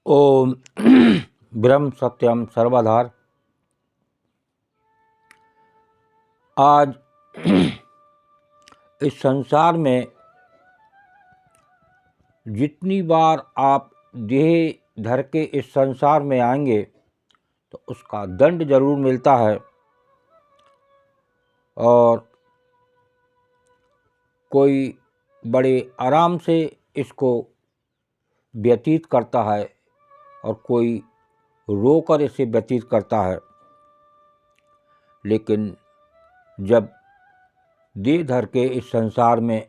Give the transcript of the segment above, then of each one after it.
ओम ब्रह्म सत्यम सर्वाधार। आज इस संसार में जितनी बार आप देह धर के इस संसार में आएंगे तो उसका दंड जरूर मिलता है, और कोई बड़े आराम से इसको व्यतीत करता है और कोई रोकर इसे व्यतीत करता है। लेकिन जब देह धर के इस संसार में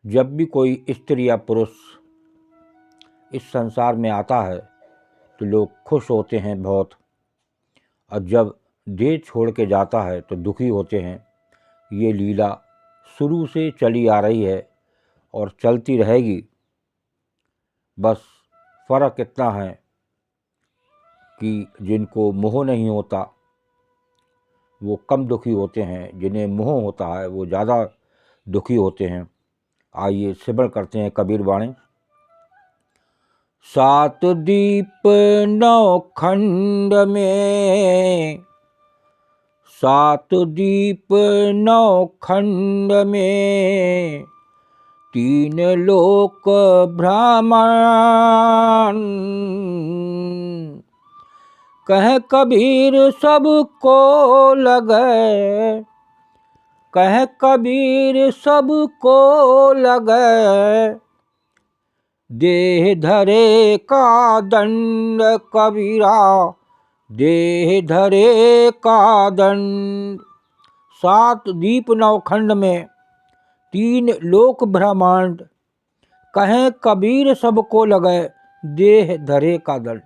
जब भी कोई स्त्री या पुरुष इस संसार में आता है तो लोग खुश होते हैं बहुत, और जब देह छोड़ के जाता है तो दुखी होते हैं। ये लीला शुरू से चली आ रही है और चलती रहेगी। बस फ़र्क इतना है कि जिनको मोह नहीं होता वो कम दुखी होते हैं, जिन्हें मोह होता है वो ज़्यादा दुखी होते हैं। आइए सिमरण करते हैं कबीर वाणी। सात दीप नौ खंड में, सात दीप नौ खंड में, तीन लोक भ्रमण। कह कबीर सबको लगे, कह कबीर सबको लगे, देह धरे का दंड कबीरा, देह धरे का दंड। सात दीप नौ खंड में, तीन लोक ब्रह्मांड, कहें कबीर सबको लगे, देह धरे का दंड।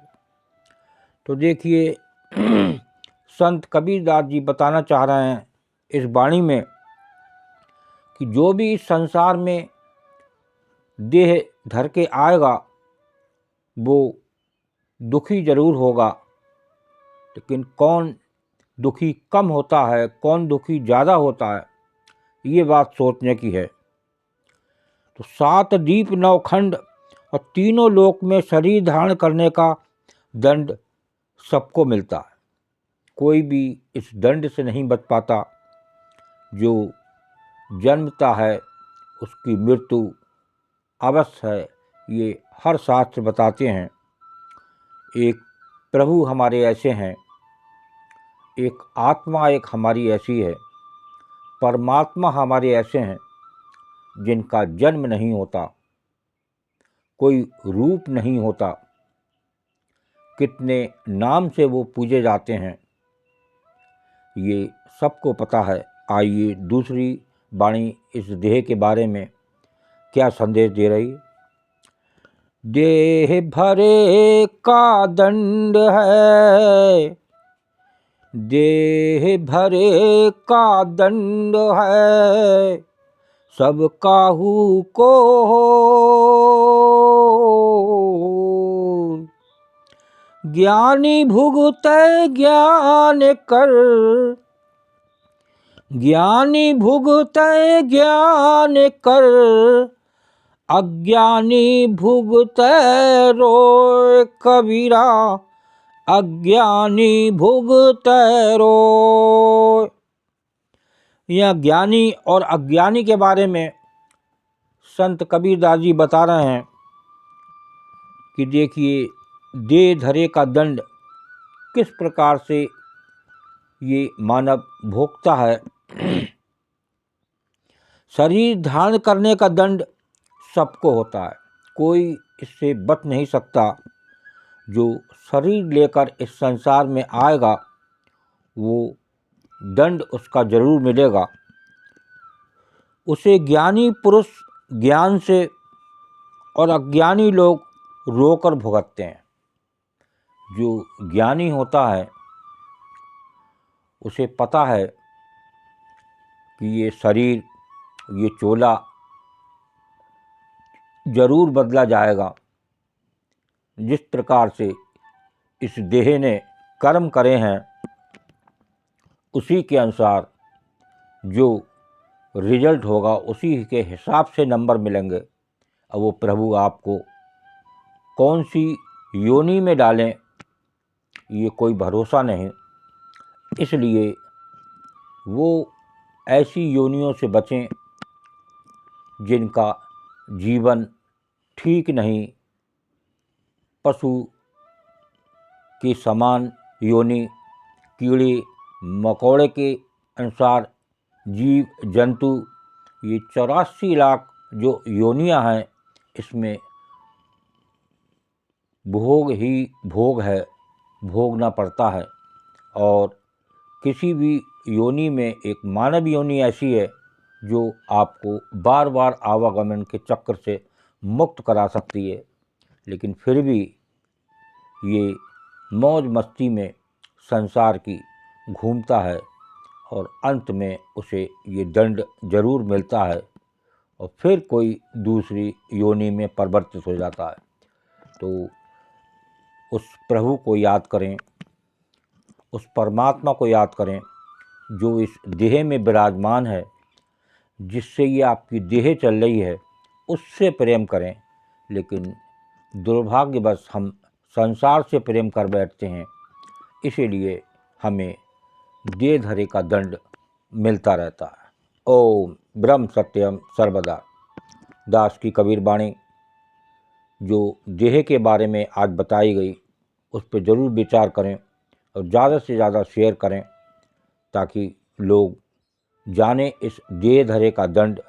तो देखिए संत कबीरदास जी बताना चाह रहे हैं इस वाणी में कि जो भी इस संसार में देह धर के आएगा वो दुखी जरूर होगा, लेकिन कौन दुखी कम होता है, कौन दुखी ज़्यादा होता है, ये बात सोचने की है। तो सात दीप नौ खंड और तीनों लोक में शरीर धारण करने का दंड सबको मिलता है। कोई भी इस दंड से नहीं बच पाता। जो जन्मता है उसकी मृत्यु अवश्य है, ये हर शास्त्र बताते हैं। एक प्रभु हमारे ऐसे हैं, एक आत्मा एक हमारी ऐसी है, परमात्मा हमारे ऐसे हैं जिनका जन्म नहीं होता, कोई रूप नहीं होता, कितने नाम से वो पूजे जाते हैं, ये सबको पता है। आइए दूसरी वाणी इस देह के बारे में क्या संदेश दे रही है। देह भरे का दंड है, देह भरे का दंड है, सब काहू को ज्ञानी भुगतै ज्ञान कर, ज्ञानी भुगतै ज्ञान कर, अज्ञानी भुगतै रोय कबीरा, अज्ञानी भुगतै रोय। यह ज्ञानी और अज्ञानी के बारे में संत कबीरदास जी बता रहे हैं कि देखिए देह धरे का दंड किस प्रकार से ये मानव भोगता है। शरीर धारण करने का दंड सबको होता है, कोई इससे बच नहीं सकता। जो शरीर लेकर इस संसार में आएगा वो दंड उसका जरूर मिलेगा। उसे ज्ञानी पुरुष ज्ञान से और अज्ञानी लोग रोकर भुगतते हैं। जो ज्ञानी होता है उसे पता है कि ये शरीर, ये चोला जरूर बदला जाएगा। जिस प्रकार से इस देह ने कर्म करे हैं उसी के अनुसार जो रिजल्ट होगा उसी के हिसाब से नंबर मिलेंगे, और वो प्रभु आपको कौन सी योनि में डालें ये कोई भरोसा नहीं, इसलिए वो ऐसी योनियों से बचें जिनका जीवन ठीक नहीं, पशु के समान योनि, कीड़े मकोड़े के अनुसार जीव जंतु, ये 84 लाख जो योनियां हैं, इसमें भोग ही भोग है, भोगना पड़ता है। और किसी भी योनि में एक मानव योनि ऐसी है जो आपको बार बार आवागमन के चक्र से मुक्त करा सकती है, लेकिन फिर भी ये मौज मस्ती में संसार की घूमता है और अंत में उसे ये दंड जरूर मिलता है और फिर कोई दूसरी योनि में परिवर्तित हो जाता है। तो उस प्रभु को याद करें, उस परमात्मा को याद करें जो इस देह में विराजमान है, जिससे ये आपकी देह चल रही है, उससे प्रेम करें। लेकिन दुर्भाग्यवश हम संसार से प्रेम कर बैठते हैं, इसीलिए हमें देह धरे का दंड मिलता रहता है। ओम ब्रह्म सत्यम सर्वदा। दास की कबीर वाणी जो देह के बारे में आज बताई गई, उस पर ज़रूर विचार करें और ज़्यादा से ज़्यादा शेयर करें, ताकि लोग जाने इस देह धरे का दंड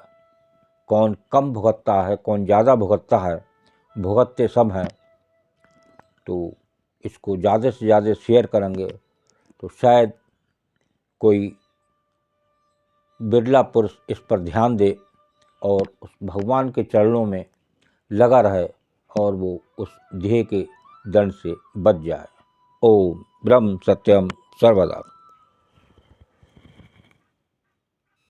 कौन कम भुगतता है, कौन ज़्यादा भुगतता है। भुगतते सब हैं, तो इसको ज़्यादा से ज़्यादा शेयर करेंगे तो शायद कोई बिरला पुरुष इस पर ध्यान दे और उस भगवान के चरणों में लगा रहे और वो उस देह के दंड से बच जाए। ओम ब्रह्म सत्यम सर्वदा।